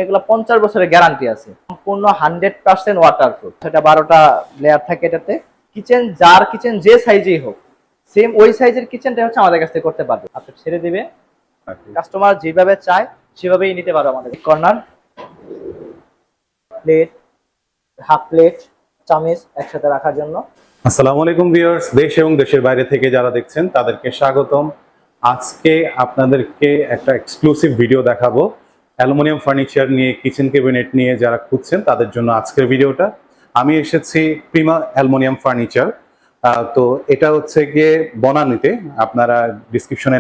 এগুলো 50 বছরের গ্যারান্টি আছে, সম্পূর্ণ 100% ওয়াটারপ্রুফ। সেটা 12টা লেয়ার থাকে এটাতে। কিচেন যার কিচেন যে সাইজেই হোক, সেম ওই সাইজের কিচেনটা হচ্ছে আমাদের কাছ থেকে করতে পারবে। আপনি ছেড়ে দিবে, কাস্টমার যেভাবে চায় সেভাবেই নিতে পারবে। আমাদের কর্নার, প্লেট, হাফ প্লেট, চামচ একসাথে রাখার জন্য। আসসালামু আলাইকুম ভিউয়ার্স, দেশ এবং দেশের বাইরে থেকে যারা দেখছেন তাদেরকে স্বাগতম। আজকে আপনাদেরকে একটা এক্সক্লুসিভ ভিডিও দেখাবো অ্যালুমিনিয়াম ফার্নিচার নিয়ে, কিচেন ক্যাবিনেট নিয়ে যারা খুঁজছেন তাদের জন্য আজকের ভিডিওটা। আমি এসেছি প্রিমা অ্যালুমিনিয়াম ফার্নিচার। তো এটা হচ্ছে গিয়ে বনানীতে। আপনারা ডিসক্রিপশনে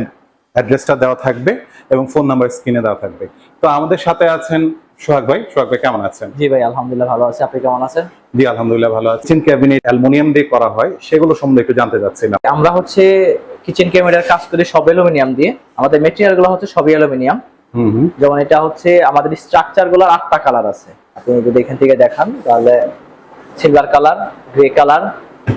অ্যাড্রেসটা দেওয়া থাকবে এবং ফোন নাম্বার স্ক্রিনে দেওয়া থাকবে। তো আমাদের সাথে আছেন সোহাগ ভাই। সোহাগ ভাই কেমন আছেন? জি ভাই, আলহামদুলিল্লাহ ভালো আছি। আপনি কেমন আছেন? জি আলহামদুলিল্লাহ ভালো আছি। কিচেন ক্যাবিনেট অ্যালুমিনিয়াম দিয়ে করা হয়, সেগুলো সম্বন্ধে একটু জানতে চাচ্ছিলাম। আমরা হচ্ছে কিচেন ক্যাবিনেটের কাজ করি সব অ্যালুমিনিয়াম দিয়ে। আমাদের মেটেরিয়াল গুলো হচ্ছে সবই অ্যালুমিনিয়াম। যেমন এটা হচ্ছে আমাদের স্ট্রাকচার গুলোর 8টা কালার আছে। আপনি যদি এখান থেকে দেখান তাহলে silver colour, grey colour,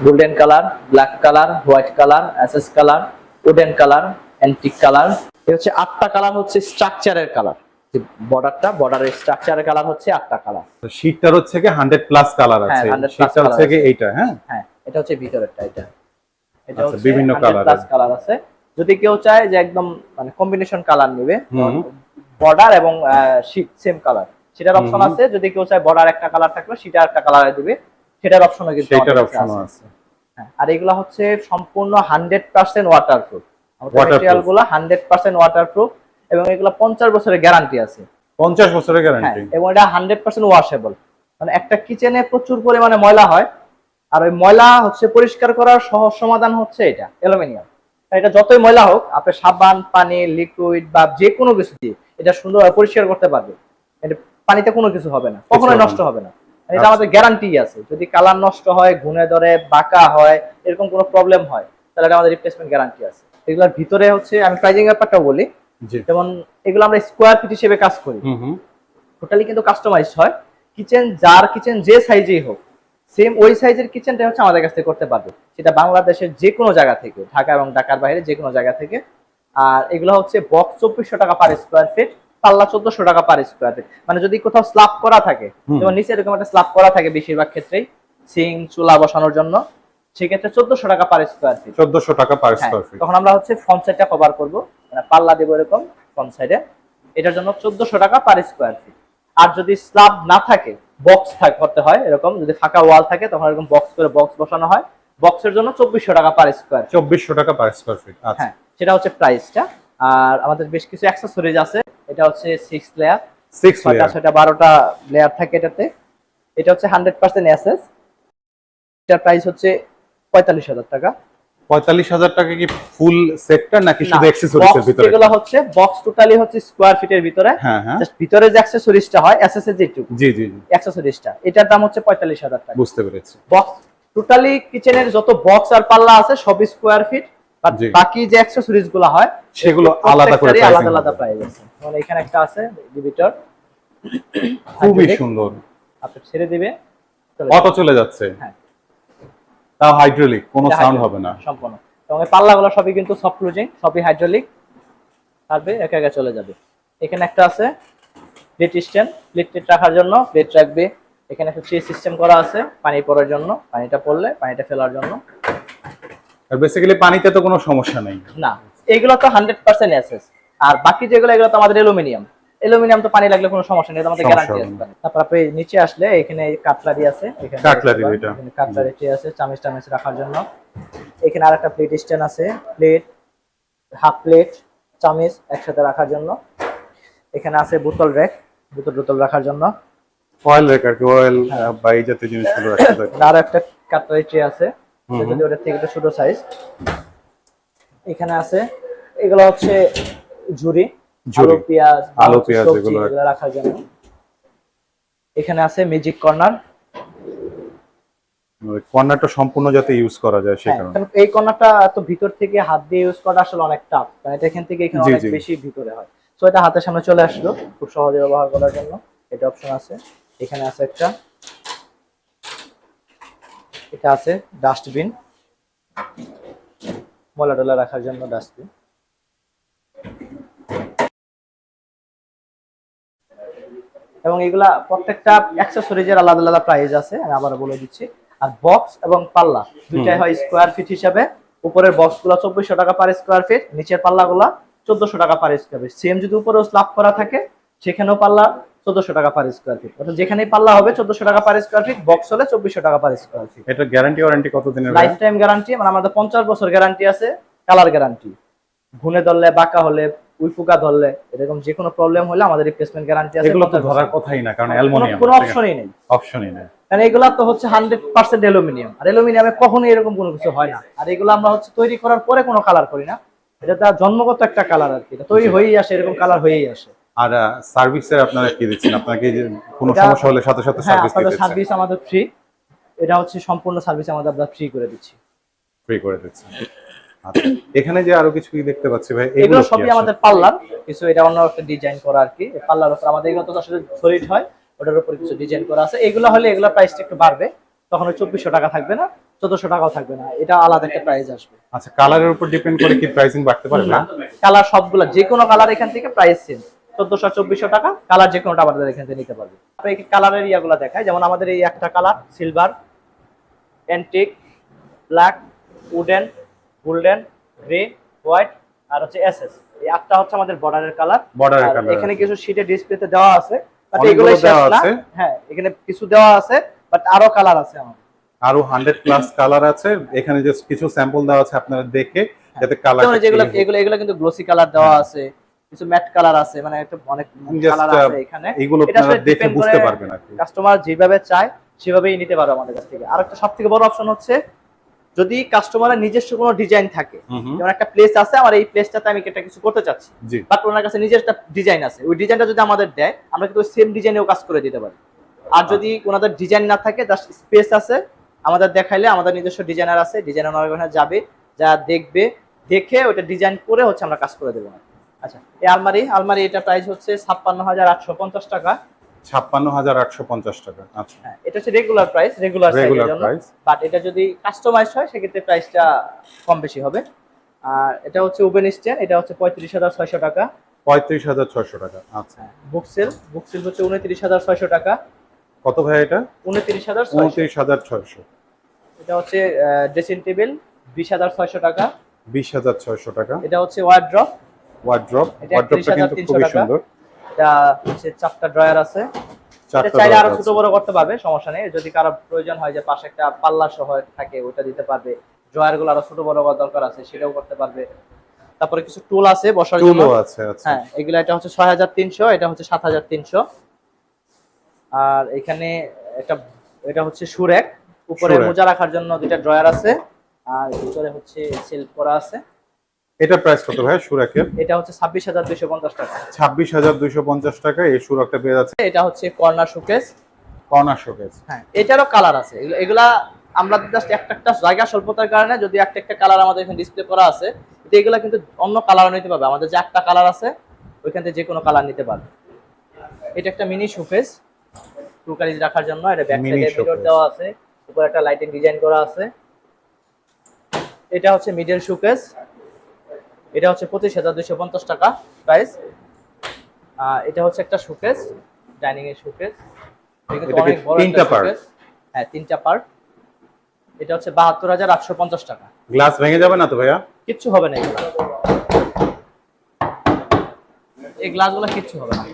golden colour, black colour, white colour, SS colour, wooden colour, antique colour. এই হচ্ছে 8টা কালার হচ্ছে স্ট্রাকচারের কালার। যে বর্ডারের স্ট্রাকচারের কালার হচ্ছে 8টা কালার। শীটটার হচ্ছে কি 100+ কালার আছে। 100+ শীটটা হচ্ছে কি এইটা, হ্যাঁ হ্যাঁ, এটা হচ্ছে ভিতরেরটা। এটা হচ্ছে বিভিন্ন 100+ কালার আছে। যদি কেউ চায় যে একদম মানে কম্বিনেশন কালার নেবে, বর্ডার এবং শীট সেম কালার, সেটার অপশন আছে। যদি কেউ চায় বর্ডার একটা কালার থাকলে শীটে একটা কালারে দিবে, সেটার অপশনও কিন্তু আছে। হ্যাঁ, আর এগুলা হচ্ছে সম্পূর্ণ 100% ওয়াটারপ্রুফ। আমাদের ম্যাটেরিয়াল গুলো 100% ওয়াটারপ্রুফ এবং এগুলা 50 বছরের গ্যারান্টি আছে। 50 বছরের গ্যারান্টি। এবং এটা 100% ওয়াশেবল। মানে একটা কিচেনে প্রচুর পরিমাণে ময়লা হয়, আর ওই ময়লা হচ্ছে পরিষ্কার করার সহজ সমাধান হচ্ছে এটা অ্যালুমিনিয়াম। এটা যতই ময়লা হোক, আপনি সাবান, পানি, লিকুইড বা যে কোনো কিছু দিয়ে এটা সুন্দরভাবে পরিষ্কার করতে পারবে। এটা পানিতে কোনো কিছু হবে না, কখনোই নষ্ট হবে না। এটা আমাদের গ্যারান্টি আছে। যদি কালার নষ্ট হয়, ঘুনে ধরে, বাঁকা হয়, এরকম কোনো প্রবলেম হয়, তাহলে এটা আমাদের রিপ্লেসমেন্ট গ্যারান্টি আছে। এগুলোর ভিতরে হচ্ছে আমি প্রাইজিং ব্যাপারটাও বলি। যেমন এগুলো আমরা স্কোয়ার ফিট হিসেবে কাজ করি, টোটালি কিন্তু কাস্টমাইজড হয়। কিচেন যার কিচেন যে সাইজেই হোক, সেম ওই সাইজের কিচেনটা হচ্ছে আমাদের কাছ থেকে করতে পারবে। সেটা বাংলাদেশের যে কোনো জায়গা থেকে, ঢাকা এবং ঢাকার বাইরে যে কোনো জায়গা থেকে। আর এগুলো হচ্ছে বক্স 2400 টাকা পার স্কোয়ার ফিট, পাল্লা 1400 টাকা পার স্কোয়ার ফিট। মানে যদি কোথাও স্ল্যাব করা থাকে, যেমন নিচে এরকম একটা স্ল্যাব করা থাকে বেশিরভাগ ক্ষেত্রেই, সিং চুলা বসানোর জন্য, সেক্ষেত্রে 1400 টাকা পার স্কোয়ার ফিট। 1400 টাকা পার স্কোয়ার ফিট। তখন আমরা হচ্ছে ফ্রন্ট সাইডটা কভার করব, মানে পাল্লা দেবো এরকম ফ্রন্ট সাইডে। এটার জন্য 1400 টাকা পার স্কোয়ার ফিট। আর যদি স্ল্যাব না থাকে, বক্স করতে হয় এরকম। যদি ফাঁকা ওয়াল থাকে তখন এরকম বক্স করে বক্স বসানো হয়। বক্সের জন্য 2400 টাকা পার স্কোয়ার। 2400 টাকা পার স্কোয়ার ফিট। আচ্ছা, হ্যাঁ, সেটা হচ্ছে প্রাইসটা। আর আমাদের বেশ কিছু অ্যাকসেসরিজ আছে। এটা হচ্ছে 6 লেয়ার, 12টা লেয়ার থাকে এটাতে। এটা হচ্ছে 100% এসএস। এটার প্রাইস হচ্ছে 45,000 টাকা। 45,000 টাকা কি ফুল সেটটা নাকি শুধু অ্যাকসেসরিজ এর ভিতরে? এগুলো হচ্ছে বক্স টোটালি হচ্ছে স্কয়ার ফিটের ভিতরে। হ্যাঁ হ্যাঁ, জাস্ট ভিতরে যে অ্যাকসেসরিজটা হয়, এসএস এর যেটুকু, জি জি জি, অ্যাকসেসরিজটা, এটার দাম হচ্ছে 45,000 টাকা। বুঝতে পেরেছি। বক্স টোটালি কিচেনের যত বক্স আর পাল্লা আছে সব স্কয়ার ফিট। বাকি যে অ্যাকসেসরিজ গুলো হয় সেগুলো আলাদা করে আলাদা প্রাইস আছে। মানে এখানে একটা আছে ডিভিটর, খুবই সুন্দর। আপনি ছেড়ে দিবে, অটো চলে যাচ্ছে। হ্যাঁ, তাও হাইড্রোলিক, কোনো সাউন্ড হবে না সম্পূর্ণ। এবং এই পাল্লাগুলো সবই কিন্তু সফট ক্লোজিং, সবই হাইড্রোলিক থাকবে, একা একা চলে যাবে। এখানে একটা আছে প্লেট স্ট্যান্ড, প্লেট রাখার জন্য প্লেট রাখবে। এখানে একটা ট্রে সিস্টেম করা আছে পানি পড়ার জন্য, পানিটা পড়লে পানিটা ফেলার জন্য। আর বেসিক্যালি পানিতে তো কোনো সমস্যা নেই না, এগুলো তো 100% এসএস। আর বাকি যেগুলো, এগুলো তো আমাদের অ্যালুমিনিয়াম তো পানি লাগলে কোনো সমস্যা নেই, আমাদের গ্যারান্টি আছে। তারপর আপনি নিচে আসলে এখানে কাটলারি আছে, এখানে কাটলারি ট্রে আছে চামচ টামচ রাখার জন্য। এখানে আরেকটা প্লেট স্ট্যান্ড আছে, প্লেট, হাফ প্লেট, চামচ একসাথে রাখার জন্য। এখানে আছে বোতল র্যাক, বোতল রাখার জন্য। অয়েল রেকার কি অয়েল বা এই জাতীয় জিনিসগুলো রাখতে থাকে। আর একটা কাটলারি ট্রে আছে, যদি ওটার থেকে একটু ছোট সাইজ। এখানে আছে, এগুলো হচ্ছে ঝুরি, আলু পেঁয়াজ এগুলো রাখার জন্য। এখানে আছে ম্যাজিক কর্নারটা সম্পূর্ণ যাতে ইউজ করা যায় সে কারণে। এই কর্নারটা তো ভিতর থেকে হাত দিয়ে ইউজ করা আসলে অনেক টাফ, কারণ এটা এখান থেকে এখানে অনেক বেশি ভিতরে হয়। সো এটা হাতের সামনে চলে আসলো খুব সহজে ব্যবহার করার জন্য। এটা অপশন আছে। এখানে আছে একটা, এটা আছে ডাস্টবিন, ময়লা টলা রাখার জন্য ডাস্টবিন। এবং এগুলা প্রত্যেকটা অ্যাক্সেসরিজের আলাদা আলাদা প্রাইস আছে, আমি আবার বলে দিচ্ছি। আর বক্স এবং পাল্লা দুইটাই হয় স্কোয়ার ফিট হিসাবে। উপরের বক্সগুলো 2400 টাকা পার স্কোয়ার ফিট, নিচের পাল্লাগুলো 1400 টাকা পার স্কোয়ার ফিট। সেম যদি উপরেও স্ল্যাব করা থাকে সেখানেও পাল্লা 1400 টাকা পার স্কোয়ার ফিট, অর্থাৎ যেখানেই পাল্লা হবে 1400 টাকা পার স্কোয়ার ফিট, বক্স হলে 2400 টাকা পার স্কোয়ার ফিট। এটা গ্যারান্টি ওয়ারেন্টি কতদিনের? লাইফ টাইম গ্যারান্টি, মানে আমাদের 50 বছর গ্যারান্টি আছে। কালার গ্যারান্টি, ঘুনে ধরলে, বাঁকা হলে, উইফুকা ধরলে, এরকম যে কোনো প্রবলেম হলে আমাদের রিপ্লেসমেন্ট গ্যারান্টি আছে। এগুলো তো ধরার কথাই না, কারণ অ্যালুমিনিয়াম কোনো অপশনই নেই, অপশনই নেই। কারণ এগুলা তো হচ্ছে 100% অ্যালুমিনিয়াম, আর অ্যালুমিনিয়ামে কখনোই এরকম কোনো কিছু হয় না। আর এগুলো আমরা হচ্ছে তৈরি করার পরে কোনো কালার করি না, এটা তার জন্মগত একটা কালার আর কি, এটা তৈরি হয়েই আসে, এরকম কালার হয়েই আসে। আর সার্ভিসের আপনারা কি দিচ্ছেন? আপনাকে যে কোনো এটা- সমস্যা হলে সাথে সাথে হ্যাঁ, সার্ভিস আপনাদের দিচ্ছেন? সার্ভিস আমাদের ফ্রি, এটা হচ্ছে সম্পূর্ণ সার্ভিস আমাদের আমরা ফ্রি করে দিচ্ছি। ফ্রি করে দিচ্ছেন। আচ্ছা, এখানে যে আরো কিছু কি দেখতে পাচ্ছি ভাই, এগুলো কি সবই আসলে? আমাদের পাল্লার কিছু, এটা অন্য একটা ডিজাইন করা আর কি। এই পাল্লার উপর আমাদের এগুলো তো আসলে সলিড হয়, ওটার উপর কিছু ডিজাইন করা আছে। এগুলো হলে এগুলো প্রাইসটা একটু বাড়বে, তখন ওই 2400 টাকা থাকবে না, 1400 টাকাও থাকবে না, এটা আলাদা একটা প্রাইস আসবে। আচ্ছা, কালারের উপর ডিপেন্ড করে কি প্রাইসিং বাড়তে পারে? না, কালার সবগুলো যে কোনো কালার এখান থেকে প্রাইস সেম, 1400 2400 টাকা, কালার যে কোনোটা আমাদের এখান থেকে নিতে পারবে। এই কালারের ইয়াগুলো দেখায়, যেমন আমাদের এই একটা colour silver, antique, black, wooden, golden, grey, white আর হচ্ছে এসএস, এই আটটা হচ্ছে আমাদের বর্ডারের কালার। বর্ডারের কালার এখানে কিছু শীটে ডিসপ্লেতে দেওয়া আছে, বাট অনেকগুলো এগুলো শেষ দেওয়া না। আছে। হ্যাঁ, এখানে কিছু দেওয়া আছে, বাট আরো কালার আছে আমাদের। আরো 100+ কালার আছে, এখানে জাস্ট কিছু স্যাম্পল দেওয়া আছে আপনারা দেখে যাতে কালার যেমন যেগুলো এগুলো কিন্তু গ্লোসি কালার দেওয়া আছে, কিছু ম্যাট কালার আছে, মানে একটা অনেক কালার আছে এখানে। এইগুলো এটা আপনারা আসলে দেখে depend বুঝতে করে পারবেন আর কি। কাস্টমার যেভাবে চায় সেভাবেই নিতে পারবে আমাদের কাছ থেকে। আর একটা সবথেকে বড় অপশন হচ্ছে, যদি কাস্টমারের নিজস্ব কোনো ডিজাইন থাকে, যেমন একটা প্লেস আছে, আমার এই প্লেসটাতে আমি একটা কিছু করতে চাচ্ছি, জি, বাট ওনার কাছে নিজের একটা ডিজাইন আছে, ওই ডিজাইনটা যদি আমাদের দেয় আমরা কিন্তু সেম ডিজাইনেও কাজ করে দিতে পারি। আর যদি ওনাদের ডিজাইন না থাকে, জাস্ট স্পেস আছে, আমাদের দেখাইলে আমাদের নিজস্ব ডিজাইনার আছে, ডিজাইনার ওনার ওখানে যাবে, যা দেখবে, দেখে ওটা ডিজাইন করে হচ্ছে আমরা কাজ করে দেবো। আচ্ছা, এই আলমারি এটা প্রাইস হচ্ছে 56,850 টাকা। 56,850 টাকা। আচ্ছা, হ্যাঁ, এটা হচ্ছে regular price, regular regular price. But এটা যদি কাস্টমাইজ হয় সেক্ষেত্রে প্রাইসটা কম বেশি হবে। আর এটা হচ্ছে ওভেন স্ট্যান্ড, এটা হচ্ছে 35,600 টাকা। 35,600 টাকা। আচ্ছা, বুকসেল হচ্ছে 29,600 টাকা। কত ভাই এটা? 29,600। 29,600। এটা হচ্ছে ড্রেসিং টেবিল, 20,600 টাকা। 20,600 টাকা। এটা হচ্ছে ওয়ার্ড্রপ, ওয়ার্ড্রপ, এটা ওয়ার্ড্রপটা কিন্তু 31,300 খুবই টাকা। সুন্দর। এটা হচ্ছে 4টা ড্রয়ার আছে, এটা চারটা চাইলে drawer আরো আছে। ছোট বড় করতে পারবে, সমস্যা নেই। যদি কারো প্রয়োজন হয় যে পাশে একটা পাল্লা সহ থাকে, ওটা দিতে পারবে। ড্রয়ার গুলো আরো ছোট বড় করার দরকার আছে, সেটাও করতে পারবে। তারপরে কিছু টুল আছে বসার জন্য, টুলও আছে। আচ্ছা, হ্যাঁ, এগুলা এটা হচ্ছে 6,300, এটা হচ্ছে 7,300। আর এখানে এটা হচ্ছে সুরেক, উপরে সুরেক। মোজা রাখার জন্য দুইটা ড্রয়ার আছে, আর ভিতরে হচ্ছে সেলফ করা আছে। এটা প্রাইস কত ভাই সুরাকের? এটা হচ্ছে 26,250 টাকা। 26,250 টাকা এই সুরাকটা পেয়ে যাচ্ছে। এটা হচ্ছে কর্নার শোকেস, কর্নার শোকেস। হ্যাঁ, এটারও কালার আছে। এগুলা আমরা জাস্ট একটা জায়গা স্বল্পতার কারণে যদি একটা কালার আমাদের এখানে ডিসপ্লে করা আছে, কিন্তু এগুলা কিন্তু অন্য কালারও নিতে পারবে। আমাদের যে একটা কালার আছে ওইখান থেকে যে কোনো কালার নিতে পারবে। এটা একটা মিনি শোকেস, টুকারিজ রাখার জন্য। এটা ব্যাক Mini সাইডে মিরর showcase। দেওয়া আছে, উপরে একটা লাইটিং ডিজাইন করা আছে। এটা হচ্ছে মিডল শোকেস, এটা হচ্ছে 25,250 টাকা প্রাইস। এটা হচ্ছে একটা শোকেস, ডাইনিং এর শোকেস, এটা এটা কি অনেক বড় তিনটা একটা part? শোকেস। হ্যাঁ, 3টা পার্ট। এটা হচ্ছে 72,850 টাকা। গ্লাস ভেঙে যাবে না তো ভাইয়া? কিচ্ছু হবে না এগুলো, এই গ্লাসগুলো কিচ্ছু হবে না।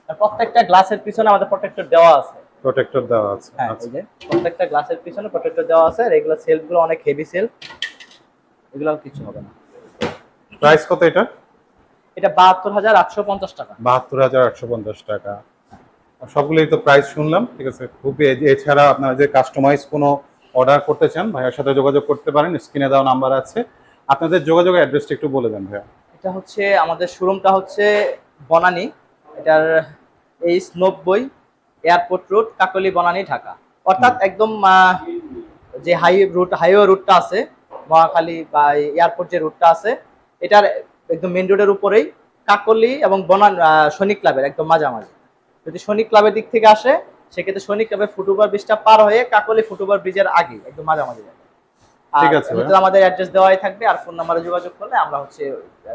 আর প্রত্যেকটা গ্লাসের পিছনে আমাদের প্রোটেক্টর দেওয়া আছে। প্রোটেক্টর দেওয়া আছে। হ্যাঁ, আচ্ছা, এই যে প্রত্যেকটা গ্লাসের পিছনে প্রোটেক্টর দেওয়া আছে। আর এগুলো সেলফগুলো অনেক হেভি সেলফ, এগুলো কিছু হবে না। প্রাইস কত এটা? এটা 72,850 টাকা। 72,850 টাকা। সবগুলোই তো প্রাইস শুনলাম, ঠিক আছে। খুবই এছাড়া আপনারা যে কাস্টমাইজ কোনো অর্ডার করতে চান, ভাইয়ার সাথে যোগাযোগ করতে পারেন, স্ক্রিনে দেওয়া নাম্বার আছে। আপনাদের যোগাযোগের অ্যাড্রেসটা একটু বলে দেন ভাইয়া। এটা হচ্ছে আমাদের শোরুমটা হচ্ছে বনানী, এটার H 90 এয়ারপোর্ট রোড, কাকলি, বনানী, ঢাকা। অর্থাৎ একদম যে হাইওয়ে রুটটা আছে, মহাখালী বা এয়ারপোর্ট যে রুটটা আছে, এটার একদম মেইন রোডের উপরেই কাকলি এবং সৈনিক ক্লাবের একদম মাঝামাঝি। যদি সৈনিক ক্লাবের দিক থেকে আসে, সেক্ষেত্রে সৈনিক ক্লাবের ফুটওভার ব্রিজটা পার হয়ে কাকলি ফুটওভার ব্রিজের আগে একদম মাঝামাঝি যাবে। ঠিক আছে ভাই। আমাদের অ্যাড্রেস দেওয়াই থাকবে, আর ফোন নাম্বারে যোগাযোগ করলে আমরা হচ্ছে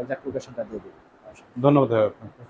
এক্সাক্ট লোকেশনটা দিয়ে দিই। ধন্যবাদ ভাইয়া আপনাকে।